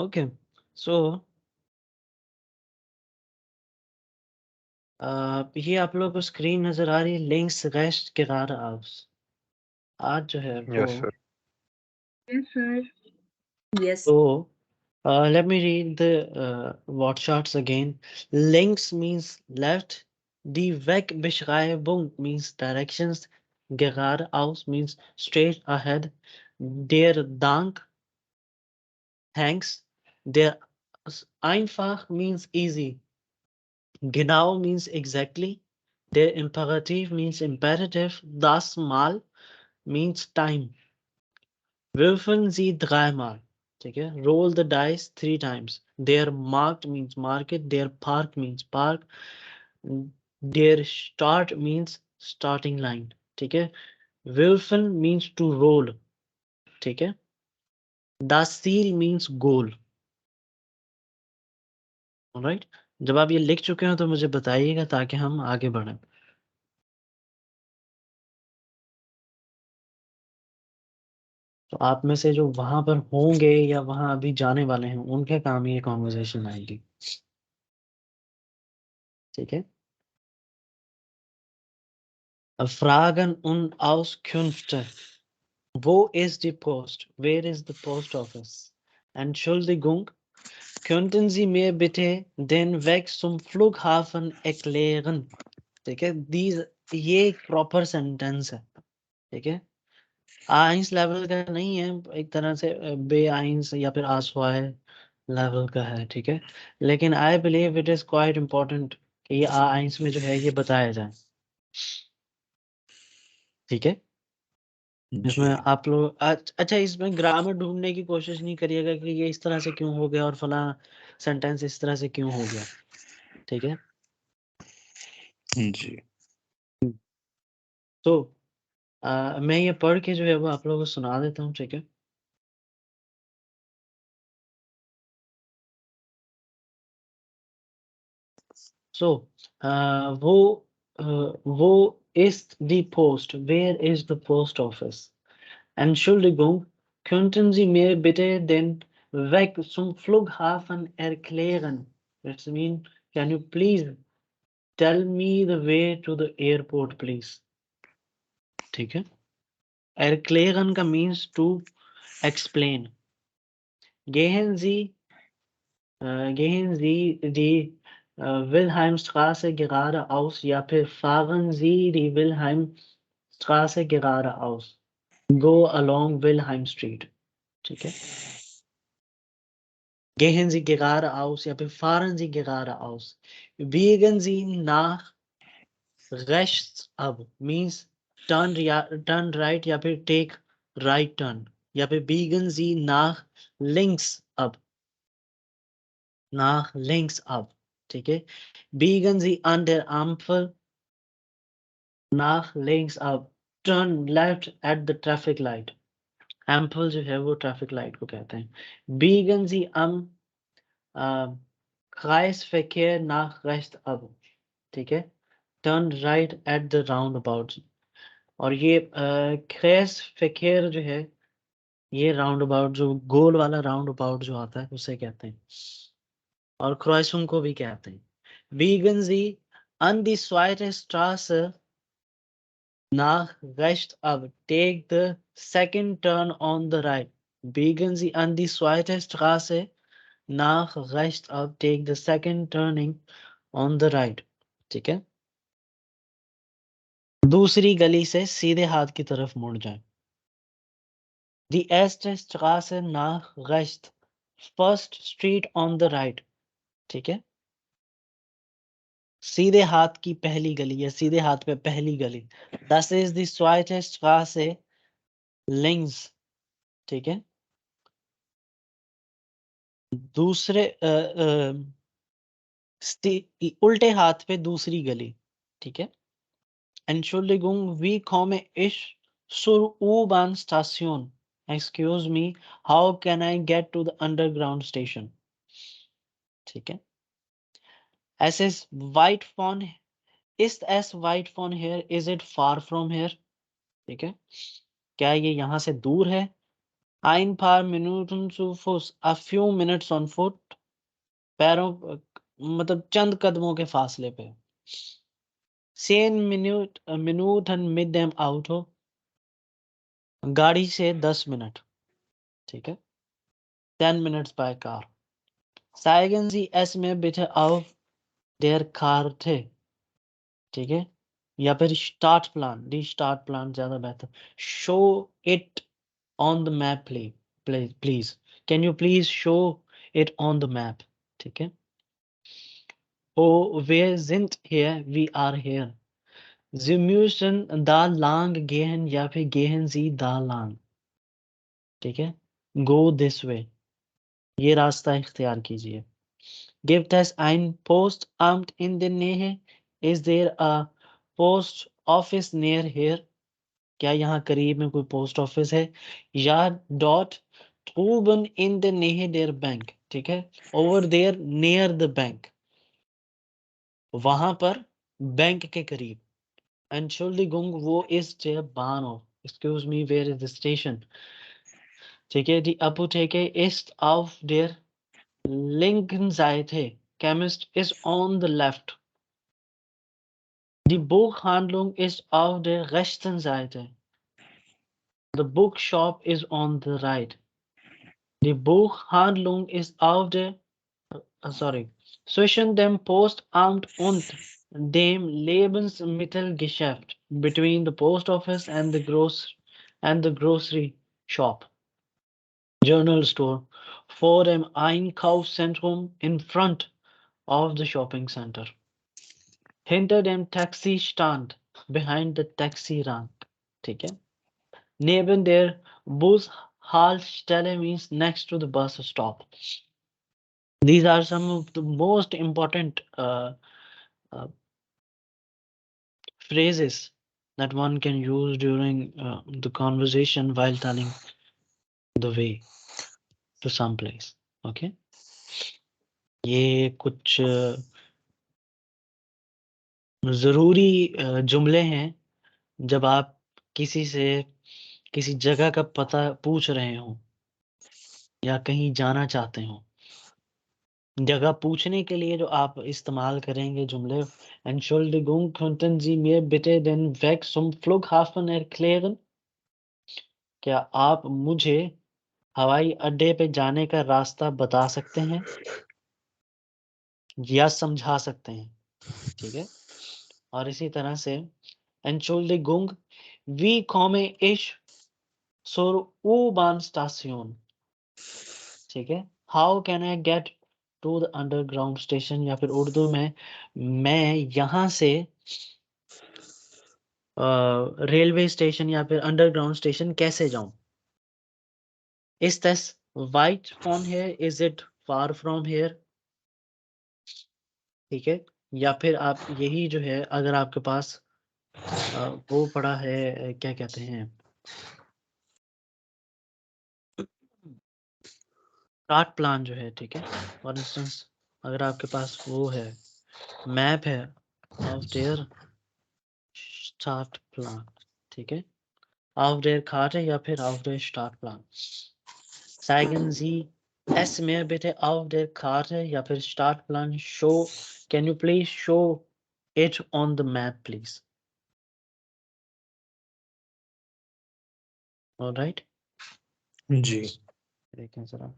Okay, सो ये आप लोगों को स्क्रीन नजर आ रही है, लिंक्स रेस्ट gerade aus। आज जो है वो, Yes, sir. Yes, sir. Yes. so let me read the word charts again. Links means left, die Wegbeschreibung means directions, geradeaus means straight ahead, der Dank, thanks, der einfach means easy, genau means exactly, der Imperativ means imperative, das Mal means time. Würfeln Sie dreimal. ठीक है? Roll the dice 3 times. Der Markt means market. Der Park means park. Der Start means starting line. ठीक है? Würfeln means to roll. ठीक है? Das Ziel means goal. Alright? जब आप ये लिख चुके हो तो मुझे बताइएगा ताकि हम आगे बढ़ें। तो आप में से जो वहां पर होंगे या वहां अभी जाने वाले हैं उनके काम ये कॉन्वर्सेशन आएगी। ठीक है? Fragen und Auskünfte. Wo ist die Post? Where is the post office? Entschuldigung, könnten Sie mir bitte den Weg zum Flughafen erklären? ठीक है? ये एक प्रॉपर सेंटेंस है। ठीक है? आइंस लेवल का नहीं है, एक तरह से बे आइंस या फिर आसवाए लेवल का है। ठीक है? लेकिन I believe it is quite important कि ये आइंस में जो है ये बताया जाए। ठीक है? इसमें जी। आप लोग अच्छा, इसमें ग्रामर ढूंढने की कोशिश नहीं करिएगा कि ये इस तरह से क्यों हो गया और फला सेंटेंस इस तरह से क्यों हो गया। ठीक है? जी। तो मैं ये पढ़ के जो है वो आप लोगों को सुना देता हूँ। ठीक है? सो वो वो ist die Post? Where is the post office? Entschuldigung, könnten Sie mir bitte den Weg zum Flughafen erklären? That's mean, can you please tell me the way to the airport, please? ठीक है? Erklären का means to explain. Gehen Sie, gehen Sie die Wilhelmstraße geradeaus, या फिर fahren Sie die Wilhelmstraße geradeaus. Go along Wilhelm Street. ठीक है? Gehen Sie geradeaus, या फिर fahren Sie geradeaus. Biegen Sie nach rechts ab means turn right या फिर take right turn, या फिर biegen Sie nach links ab, nach links ab। ठीक है? Biegen Sie an der Ampel nach links ab, turn left at the traffic light। Ampel जो है वो traffic light को कहते हैं। Biegen Sie am Kreisverkehr nach rechts ab। ठीक है? Turn right at the roundabout। और ये Kreisverkehr जो है, ये राउंड अबाउट, जो गोल वाला राउंड अबाउट जो आता है उसे कहते हैं, और क्रॉइसुम को भी कहते हैं। Biegen Sie an die zweite Straße nach rechts ab, take the second turn on the right। Biegen Sie an die zweite Straße nach rechts ab, take the second turning on the right। ठीक है? दूसरी गली से सीधे हाथ की तरफ मुड़ जाए। Die erste Straße nach rechts, first street on the right। ठीक है? सीधे हाथ की पहली गली या सीधे हाथ पे पहली गली। Das ist die zweite Straße links। ठीक है? दूसरे उल्टे हाथ पे दूसरी गली। ठीक है? Entschuldigung, wie komme ich zur U-Bahn-Station? Excuse me, how can I get to the underground station? ठीक है? Es ist weit von, ist es weit von here? Is it far from here? ठीक है? क्या ये यहाँ से दूर है? Ein paar Minuten zu Fuß, a few minutes on foot, पैरों मतलब चंद कदमों के फासले पे। 10 Minuten mit dem Auto, गाड़ी से 10 मिनट, ठीक है। 10 minutes by car. Zeigen Sie es mir bitte auf der Karte, ठीक है। या फिर स्टार्ट प्लान, दी स्टार्ट प्लान ज्यादा बेहतर। Show it on the map please, can you please show it on the map, ठीक है। Oh, wir sind hier, we are here. Sie müssen da lang gehen या फिर gehen Sie da lang, ठीक है। Go this way, ये रास्ता इख्तियार कीजिए। Gibt es ein Postamt in der Nähe? Is there a post office near here? क्या यहाँ करीब में कोई पोस्ट ऑफिस है? या dort drüben in der Nähe der Bank, ठीक है। Over there near the bank, वहां पर बैंक के करीब। Entschuldigung, wo ist der Bahnhof? Excuse me, where is the station? ठीक है। Die Apotheke ist auf der linken Seite. Chemist is on the left. Die Buchhandlung ist auf der rechten Seite. The bookshop is on the right. Die Buchhandlung ist auf der, sorry, zwischen dem Postamt und dem Lebensmittelgeschäft, between the post office and the grocery shop. Journal store, vor dem Einkaufszentrum, in front of the shopping center. Hinter dem Taxistand, behind the taxi rank, ठीक है। Neben der Bushaltestelle means next to the bus stop. These are some of the most important uh, phrases that one can use during the conversation while telling the way to some place. Okay, ये कुछ ज़रूरी जुमले हैं जब आप किसी से किसी जगह का पता पूछ रहे हो या कहीं जाना चाहते हो। जगह पूछने के लिए जो आप इस्तेमाल करेंगे जुमले, Entschuldigung, könnten Sie mir bitte den Weg zum Flughafen erklären? क्या आप मुझे हवाई अड्डे पे जाने का रास्ता बता सकते हैं या समझा सकते हैं, ठीक है। और इसी तरह से Entschuldigung, wie komme ich zur U-Bahn-Station, ठीक है। How can I get to the underground station, या फिर उर्दू में मैं यहाँ से रेलवे स्टेशन या फिर अंडरग्राउंड स्टेशन कैसे जाऊं। Is this weit from here? Is it far from here? ठीक है। या फिर आप यही जो है, अगर आपके पास वो पड़ा है, क्या कहते हैं, चार्ट प्लान जो है, ठीक है। फॉर इंस्टेंस अगर आपके पास वो है, मैप है ऑफ देयर स्टार्ट प्लान, ठीक है। ऑफ देयर कार्ट है या फिर of their start plan. Zeigen Sie es mir bitte auf der Karte या फिर Startplan show. Can you please show it on the map, please? All right. जी देखें जरा।